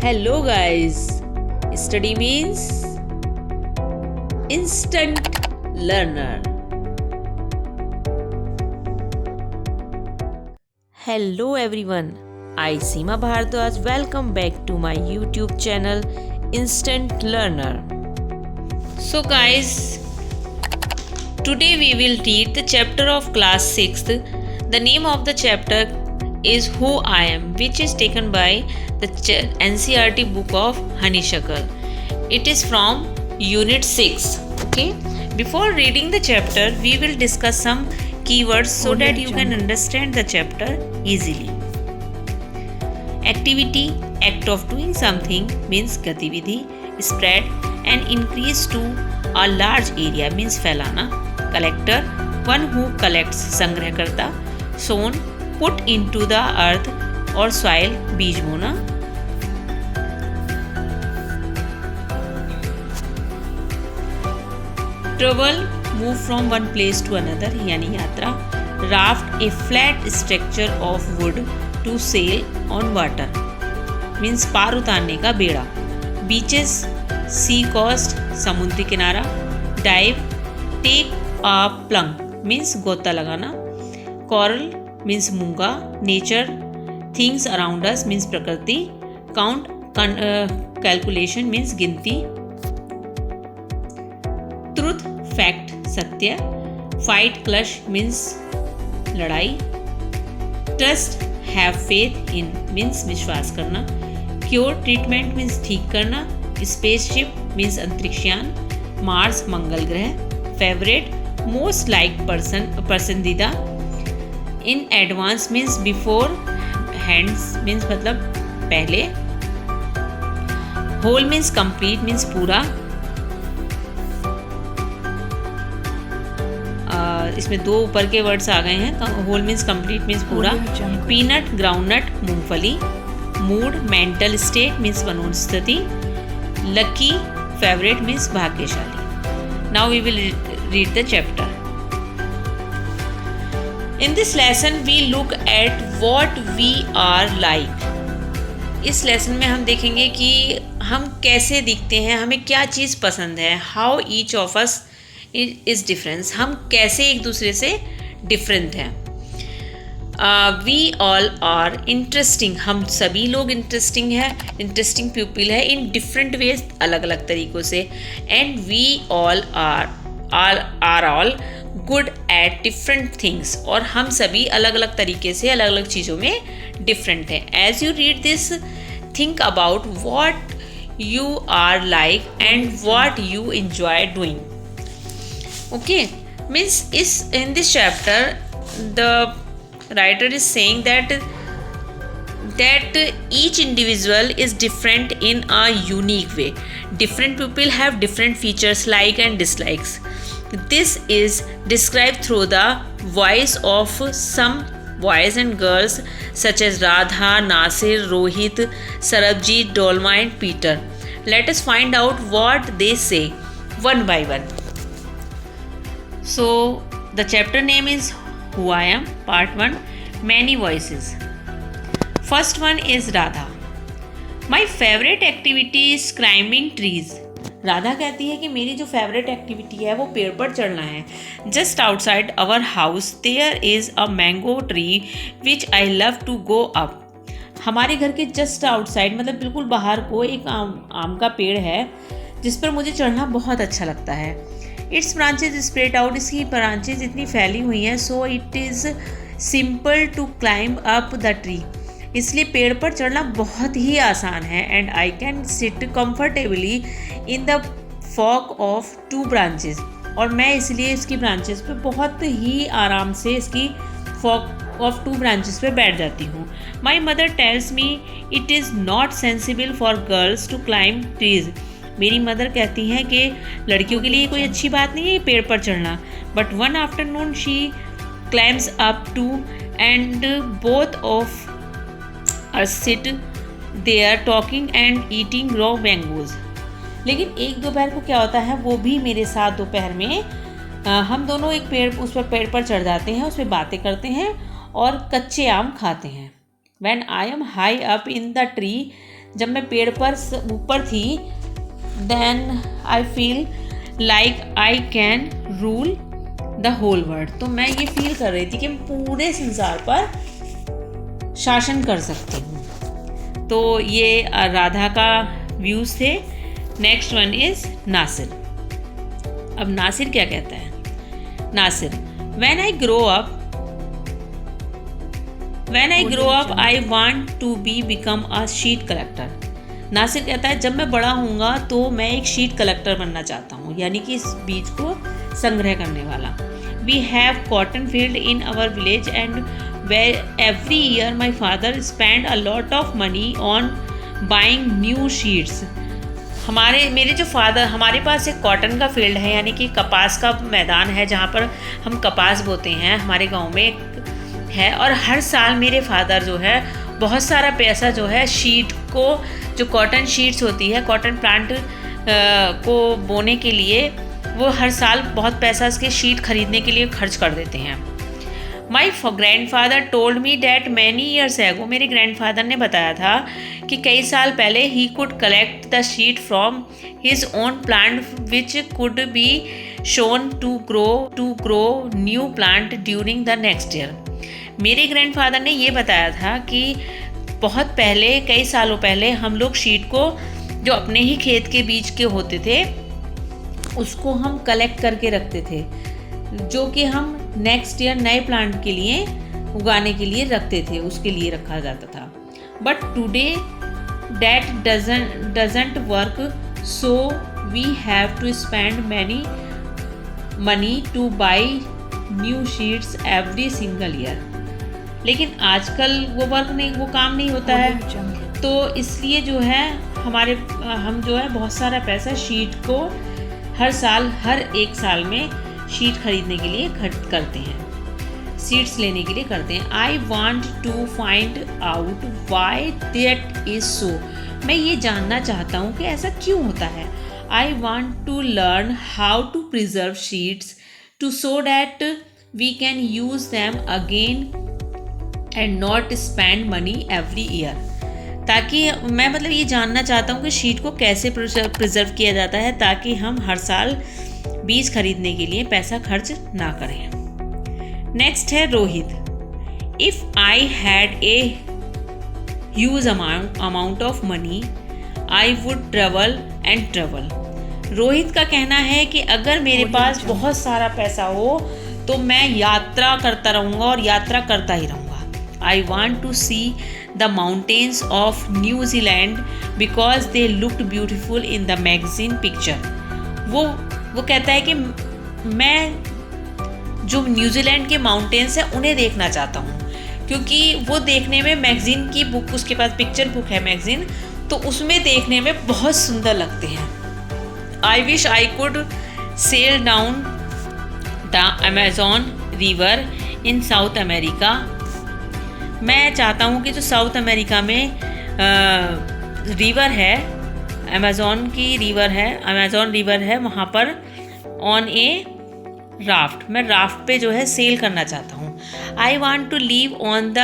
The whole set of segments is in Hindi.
Hello guys, study means instant learner. Hello everyone, I Seema Bhardwaj welcome back to my YouTube channel Instant Learner. So guys, today we will read the chapter of class 6th. The name of the chapter is Who I Am, which is taken by the NCERT book of Honeysuckle. It is from unit 6. Okay, before reading the chapter we will discuss some keywords so that you can understand the chapter easily. Activity, act of doing something means gatividhi. Spread and increase to a large area means फैलाना. Collector, one who collects, संग्रहकर्ता. Sown, put into the earth or soil, बीज बोना. Travel, move from one place to another यानी यात्रा. Raft, a flat structure of wood to sail on water means पार उतारने का बेड़ा. Beaches, sea coast, समुद्री किनारा. Dive, take a plunk means गोता लगाना. Coral means मूंगा. Nature, things around us means प्रकृति. Count, calculation means गिनती. Truth, fact, सत्य. Fight, clash means लड़ाई. Trust, have faith in means विश्वास करना. Cure, treatment means ठीक करना. Spaceship means अंतरिक्षयान. Mars, मंगल ग्रह. Favorite, most liked person, पसंदीदा. In advance means before. Hands means मतलब पहले. Whole means complete means पूरा. इसमें दो ऊपर के वर्ड्स आ गए हैं. होल मीन्स कंप्लीट मीन्स पूरा. पीनट, ग्राउंडनट, मूंगफली. मूड, मेंटल स्टेट मीन्स मनोस्थिति. लकी, फेवरेट मीन्स भाग्यशाली. Now we will read the chapter. In this lesson we look at what we are like. इस लेसन में हम देखेंगे कि हम कैसे दिखते हैं, हमें क्या चीज़ पसंद है. How each of us is difference, हम कैसे एक दूसरे से डिफरेंट हैं. वी ऑल आर इंटरेस्टिंग, हम सभी लोग इंटरेस्टिंग है, इंटरेस्टिंग पीपल है इन डिफरेंट वेज, अलग अलग तरीक़ों से. And we all are all good at different things, और हम सभी अलग अलग तरीके से अलग अलग चीज़ों में डिफरेंट हैं. As you read this, think about what you are like and what you enjoy doing. Okay, means in this chapter the writer is saying that each individual is different in a unique way. Different people have different features, like and dislikes. This is described through the voice of some boys and girls such as Radha, Nasir, Rohit, Sarabjit, Dolma and Peter. Let us find out what they say one by one. So the chapter name is Who I Am, part 1, Many Voices. First one is Radha. My favorite activity is climbing trees. Radha कहती है कि मेरी जो फेवरेट एक्टिविटी है वो पेड़ पर चढ़ना है. Just outside our house there is a mango tree which I love to go up. हमारे घर के जस्ट आउटसाइड मतलब बिल्कुल बाहर को एक आम का पेड़ है जिस पर मुझे चढ़ना बहुत अच्छा लगता है. इट्स ब्रांचेज स्प्रेड आउट, इसकी ब्रांचेज इतनी फैली हुई हैं. So it is simple to climb up the tree, इसलिए पेड़ पर चढ़ना बहुत ही आसान है. And I can sit comfortably in the fork of 2 branches, और मैं इसलिए इसकी ब्रांचेज पे बहुत ही आराम से इसकी फॉक ऑफ 2 ब्रांचेज पे बैठ जाती हूँ. My mother tells me it is not sensible for girls to climb trees. मेरी मदर कहती हैं कि लड़कियों के लिए कोई अच्छी बात नहीं है पेड़ पर चढ़ना. But one afternoon she climbs up too and both of us sit there talking and eating raw mangoes. लेकिन एक दोपहर को क्या होता है, वो भी मेरे साथ दोपहर में हम दोनों एक पेड़ पर चढ़ जाते हैं, उस पर बातें करते हैं और कच्चे आम खाते हैं. When I am high up in the tree, जब मैं पेड़ पर ऊपर थी, then I feel like I can rule the whole world. तो मैं ये फील कर रही थी कि मैं पूरे संसार पर शासन कर सकती हूँ। तो ये राधा का व्यूज़ थे। Next one is Nasir. अब नासिर क्या कहता है? Nasir, when I grow up I want to be become a seed collector. Nasir कहता है जब मैं बड़ा होऊंगा तो मैं एक शीट कलेक्टर बनना चाहता हूँ, यानी कि इस बीज को संग्रह करने वाला। We have cotton field in our village and where every year my father spend a lot of money on buying new seeds. हमारे पास एक कॉटन का फील्ड है, यानी कि कपास का मैदान है जहाँ पर हम कपास बोते हैं, हमारे गांव में है। और हर साल मेरे फादर जो है बहुत सारा पैसा जो है शीट को, जो कॉटन शीट्स होती है, कॉटन प्लांट को बोने के लिए, वो हर साल बहुत पैसा इसके शीट खरीदने के लिए खर्च कर देते हैं। माई grandfather told me that many years ago, मेरे ग्रैंडफादर ने बताया था कि कई साल पहले ही could collect the seed from his own plant which could be shown to grow new plant during the next year. मेरे ग्रैंडफादर ने ये बताया था कि बहुत पहले, कई सालों पहले हम लोग शीट को, जो अपने ही खेत के बीज के होते थे, उसको हम कलेक्ट करके रखते थे, जो कि हम नेक्स्ट ईयर नए प्लांट के लिए उगाने के लिए रखते थे, उसके लिए रखा जाता था। But today that doesn't work, so we have to spend many money to buy new seeds every single year. लेकिन आजकल वो काम नहीं होता है, तो इसलिए जो है हम जो है बहुत सारा पैसा शीट को हर एक साल में शीट खरीदने के लिए खर्च करते हैं, सीड्स लेने के लिए करते हैं। I want to find out why that is so, मैं ये जानना चाहता हूँ कि ऐसा क्यों होता है। I want to learn how to preserve seeds too so that we can use them again and not spend money every year. ताकि मैं ये जानना चाहता हूँ कि शीट को कैसे प्रिजर्व किया जाता है, ताकि हम हर साल बीज खरीदने के लिए पैसा खर्च ना करें। नेक्स्ट है Rohit. If I had a huge amount of money I would travel and travel. Rohit का कहना है कि अगर मेरे पास बहुत सारा पैसा हो तो मैं यात्रा करता रहूँगा और यात्रा करता ही रहूँगा। I want to see the mountains of New Zealand because they looked beautiful in the magazine picture. वो कहता है कि मैं जो न्यूजीलैंड के माउंटेन्स हैं उन्हें देखना चाहता हूँ, क्योंकि वो देखने में मैगजीन की बुक, उसके पास पिक्चर बुक है मैगजीन, तो उसमें देखने में बहुत सुंदर लगते हैं। I wish I could sail down the Amazon river in South America. मैं चाहता हूँ कि जो साउथ अमेरिका में रिवर है, अमेजॉन रिवर है, वहाँ पर ऑन ए राफ्ट, मैं राफ्ट पे जो है सेल करना चाहता हूँ। I want to live on the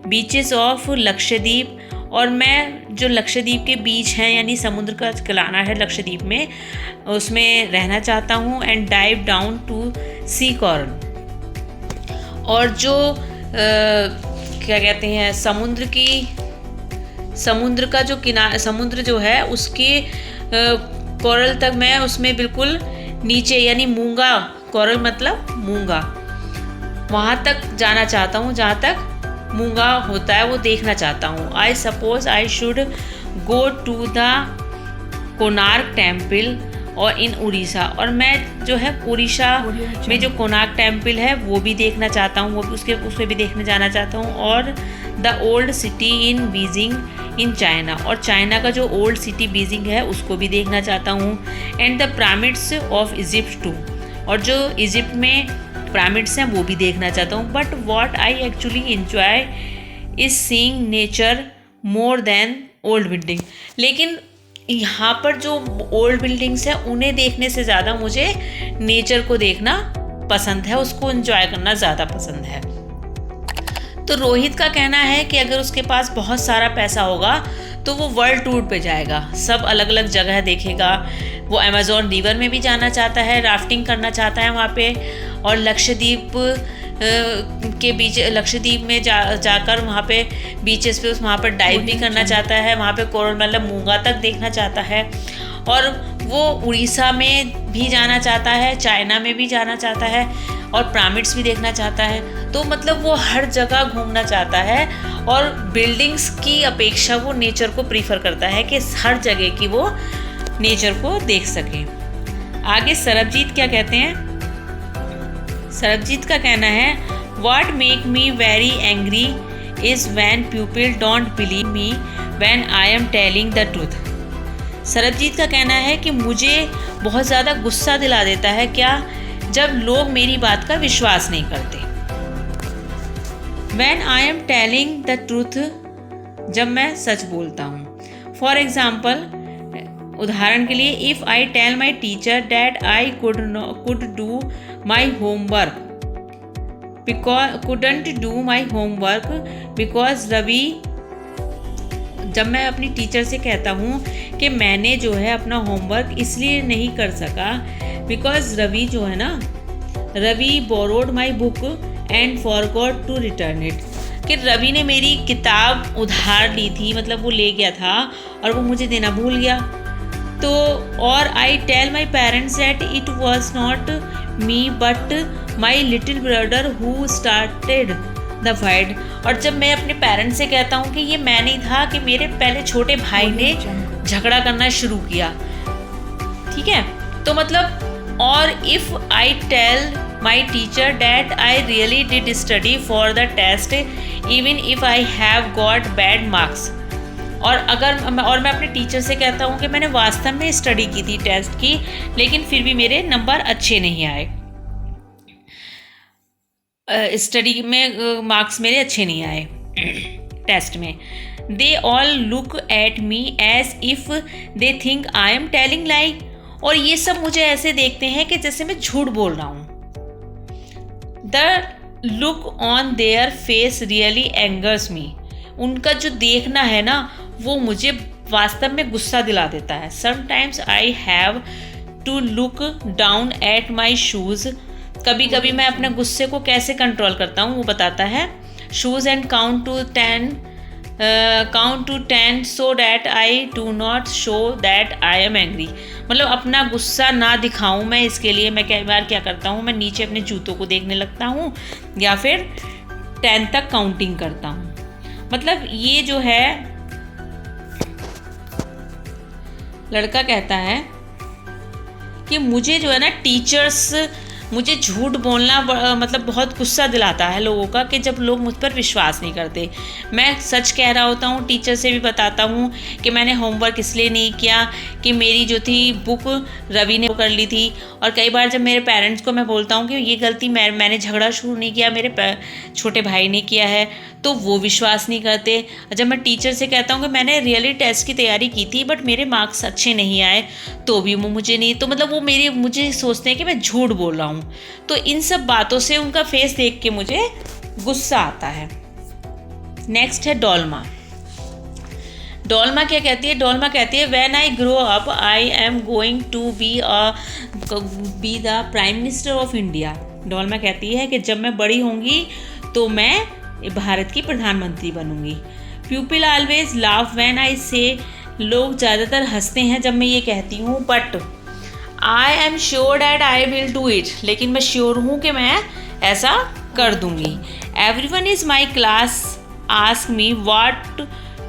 beaches of Lakshadweep, और मैं जो लक्षद्वीप के बीच हैं, यानी समुद्र का किनारा है लक्षद्वीप में, उसमें रहना चाहता हूँ। And dive down to see corn, और जो क्या कहते हैं, समुद्र का जो किनारा, समुद्र जो है उसके कोरल तक मैं उसमें बिल्कुल नीचे, यानी मूंगा, कोरल मतलब मूंगा, वहाँ तक जाना चाहता हूँ, जहाँ तक मूंगा होता है वो देखना चाहता हूँ। I suppose I should go to the Konark temple और इन उड़ीसा, और मैं जो है उड़ीसा में जो कोणार्क टेम्पल है वो भी देखना चाहता हूँ, वो भी उसमें भी देखने जाना चाहता हूँ। और the old city in Beijing in China, और चाइना का जो ओल्ड सिटी बीजिंग है उसको भी देखना चाहता हूँ। And the pyramids of Egypt too, और जो इजिप्ट में पिरामिड्स हैं वो भी देखना चाहता हूँ। But what I actually enjoy is seeing nature more than old building. लेकिन यहाँ पर जो ओल्ड बिल्डिंग्स हैं उन्हें देखने से ज़्यादा मुझे नेचर को देखना पसंद है, उसको एंजॉय करना ज़्यादा पसंद है। तो रोहित का कहना है कि अगर उसके पास बहुत सारा पैसा होगा तो वो वर्ल्ड टूर पे जाएगा, सब अलग अलग जगह देखेगा। वो अमेज़न रिवर में भी जाना चाहता है, राफ्टिंग करना चाहता है वहाँ पे, और लक्षद्वीप के बीच लक्षद्वीप में जाकर वहाँ पे बीचेस पे वहाँ पर डाइव भी करना चाहता है, वहाँ पे कोरल मूंगा तक देखना चाहता है, और वो उड़ीसा में भी जाना चाहता है, चाइना में भी जाना चाहता है, और पिरामिड्स भी देखना चाहता है। तो मतलब वो हर जगह घूमना चाहता है, और बिल्डिंग्स की अपेक्षा वो नेचर को प्रीफर करता है कि हर जगह की वो नेचर को देख सके। आगे सरबजीत क्या कहते हैं? सरबजीत का कहना है, What make me very angry is when people don't believe me when I am telling the truth. Sarabjit का कहना है कि मुझे बहुत ज़्यादा गुस्सा दिला देता है क्या, जब लोग मेरी बात का विश्वास नहीं करते। When I am telling the truth, जब मैं सच बोलता हूँ। फॉर एग्ज़ाम्पल, उदाहरण के लिए, if I tell my teacher that I could do my homework couldn't do my homework because Ravi, जब मैं अपनी टीचर से कहता हूँ कि मैंने जो है अपना होमवर्क इसलिए नहीं कर सका बिकॉज रवि जो है ना, Ravi borrowed my book and forgot to return it, कि रवि ने मेरी किताब उधार ली थी, मतलब वो ले गया था और वो मुझे देना भूल गया। तो और I tell my parents that it was not me but my little brother who started the fight, और जब मैं अपने पेरेंट्स से कहता हूँ कि ये मैं नहीं था, कि मेरे पहले छोटे भाई ने झगड़ा करना शुरू किया, ठीक है। तो मतलब, और if I tell my teacher that I really did study for the test even if I have got bad marks, और मैं अपने टीचर से कहता हूँ कि मैंने वास्तव में स्टडी की थी टेस्ट की, लेकिन फिर भी मेरे नंबर अच्छे नहीं आए, स्टडी में मार्क्स मेरे अच्छे नहीं आए टेस्ट में। They all look at me as if they think I am telling lie, और ये सब मुझे ऐसे देखते हैं कि जैसे मैं झूठ बोल रहा हूँ। The look on their face really angers me, उनका जो देखना है ना वो मुझे वास्तव में गुस्सा दिला देता है। Sometimes I have to look down at my shoes, कभी कभी मैं अपने गुस्से को कैसे कंट्रोल करता हूँ वो बताता है। Shoes and count to 10 so that I do not show that I am angry, मतलब अपना गुस्सा ना दिखाऊँ मैं, इसके लिए मैं कई बार क्या करता हूँ, मैं नीचे अपने जूतों को देखने लगता हूँ या फिर 10 तक काउंटिंग करता हूँ। मतलब ये जो है, लड़का कहता है कि मुझे जो है ना टीचर्स, मुझे झूठ बोलना मतलब बहुत गुस्सा दिलाता है लोगों का, कि जब लोग मुझ पर विश्वास नहीं करते। मैं सच कह रहा होता हूँ, टीचर से भी बताता हूँ कि मैंने होमवर्क इसलिए नहीं किया कि मेरी जो थी बुक रवि ने कर ली थी, और कई बार जब मेरे पेरेंट्स को मैं बोलता हूँ कि ये गलती मैंने झगड़ा शुरू नहीं किया, मेरे छोटे भाई ने किया है, तो वो विश्वास नहीं करते। जब मैं टीचर से कहता हूँ कि मैंने रियली टेस्ट की तैयारी की थी बट मेरे मार्क्स अच्छे नहीं आए, तो भी वो मुझे नहीं, तो मतलब वो मुझे सोचते हैं कि मैं झूठ बोल रहा हूँ। तो इन सब बातों से उनका फेस देख के मुझे गुस्सा आता है। नेक्स्ट है डोलमा। डोलमा क्या कहती है? डोलमा कहती है, when I grow up I am going to be the prime minister of India. Dolma कहती है कि जब मैं बड़ी होंगी तो मैं भारत की प्रधानमंत्री बनूंगी। People always laugh when I say, लोग ज़्यादातर हंसते हैं जब मैं ये कहती हूँ, but I am sure that I will do it, लेकिन मैं श्योर हूँ कि मैं ऐसा कर दूँगी। Everyone is my class ask me what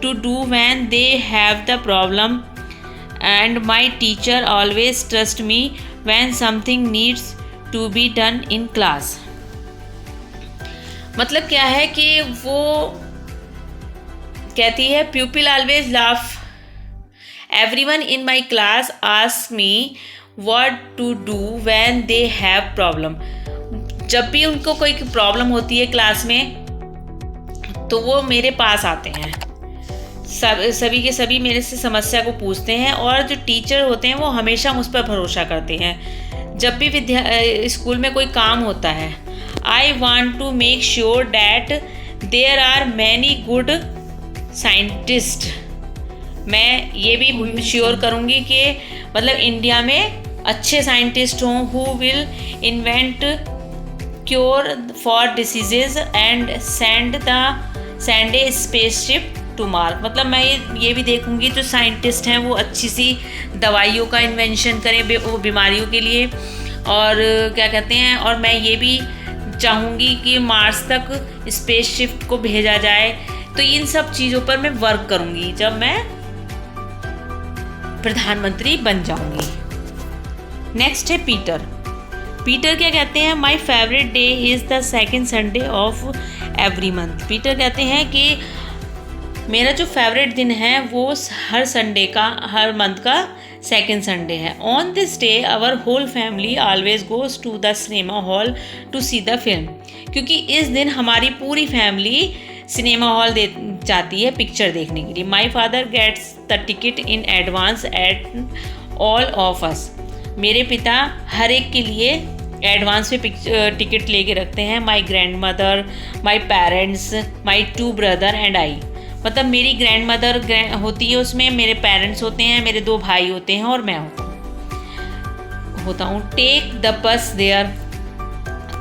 to do when they have the problem and my teacher always trust me when something needs to be done in class. मतलब क्या है कि वो कहती है, people always laugh, everyone in my class ask me what to do when they have problem. जब भी उनको कोई प्रॉब्लम होती है क्लास में तो वो मेरे पास आते हैं, सभी के सभी मेरे से समस्या को पूछते हैं, और जो टीचर होते हैं वो हमेशा मुझ पर भरोसा करते हैं। जब भी स्कूल में कोई काम होता है, I want to make sure that there are many good scientist. मैं ये भी श्योर करूँगी कि मतलब इंडिया में अच्छे साइंटिस्ट हों who will invent cure for diseases and send a spaceship to Mars. मतलब मैं ये भी देखूंगी जो साइंटिस्ट हैं वो अच्छी सी दवाइयों का इन्वेंशन करें वो बीमारियों के लिए, और क्या कहते हैं, और मैं ये भी चाहूँगी कि मार्स तक स्पेसशिप को भेजा जाए। तो इन सब चीज़ों पर मैं वर्क करूँगी जब मैं प्रधानमंत्री बन जाऊँगी। नेक्स्ट है पीटर। पीटर क्या कहते हैं, my favourite day is the second Sunday off every month. Peter कहते हैं कि मेरा जो फेवरेट दिन है वो हर संडे का, हर मंथ का सेकेंड संडे है। On this day our whole family always goes to the cinema hall to see the film. क्योंकि इस दिन हमारी पूरी फैमिली सिनेमा हॉल जाती है पिक्चर देखने के लिए। My father gets the ticket in advance at all of us. मेरे पिता हर एक के लिए एडवांस में टिकट लेके रखते हैं। My grand mother, my parents, my 2 brother and I. मतलब मेरी ग्रैंड मदर होती है, उसमें मेरे पेरेंट्स होते हैं, मेरे 2 भाई होते हैं और मैं होता हूँ। Take the bus there.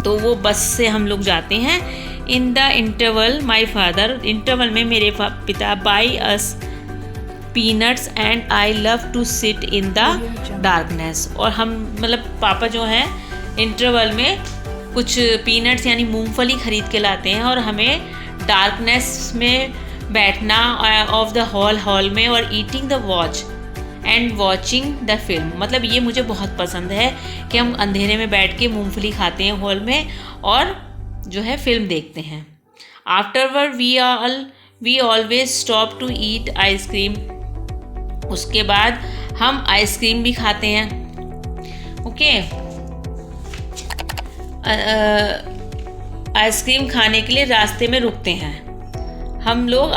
तो वो बस से हम लोग जाते हैं। In the interval my father, interval में मेरे पिता buy us peanuts and I love to sit in the darkness. और हम मतलब पापा जो हैं इंटरवल में कुछ पीनट्स यानी मूंगफली खरीद के लाते हैं और हमें डार्कनेस में बैठना ऑफ द हॉल में और eating the watch and watching the film. मतलब ये मुझे बहुत पसंद है कि हम अंधेरे में बैठ के मूंगफली खाते हैं हॉल में और जो है फिल्म देखते हैं। Afterward we always stop to eat ice cream. उसके बाद हम आइसक्रीम भी खाते हैं। ओके, आइसक्रीम खाने के लिए रास्ते में रुकते हैं हम लोग।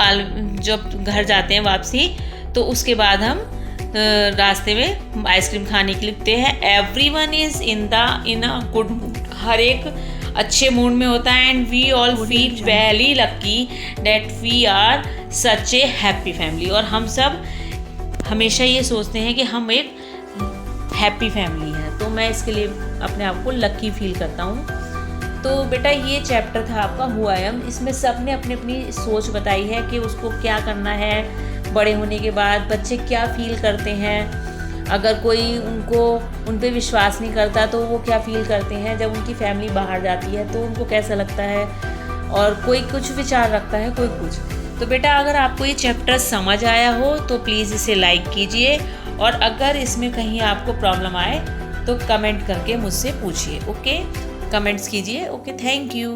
जब घर जाते हैं वापसी तो उसके बाद हम रास्ते में आइसक्रीम खाने के लिए रुकते हैं। Everyone is in a good mood. हर एक अच्छे मूड में होता है। And we all feel very lucky that we are such a happy family. और हम सब हमेशा ये सोचते हैं कि हम एक हैप्पी फैमिली है। तो मैं इसके लिए अपने आप को लकी फील करता हूँ। तो बेटा ये चैप्टर था आपका हु आई एम। इसमें सब ने अपनी अपनी सोच बताई है कि उसको क्या करना है बड़े होने के बाद, बच्चे क्या फील करते हैं, अगर कोई उन पे विश्वास नहीं करता तो वो क्या फील करते हैं, जब उनकी फैमिली बाहर जाती है तो उनको कैसा लगता है, और कोई कुछ विचार रखता है, कोई कुछ। तो बेटा अगर आपको ये चैप्टर समझ आया हो तो प्लीज़ इसे लाइक कीजिए, और अगर इसमें कहीं आपको प्रॉब्लम आए तो कमेंट करके मुझसे पूछिए। ओके, कमेंट्स कीजिए। Okay, thank you.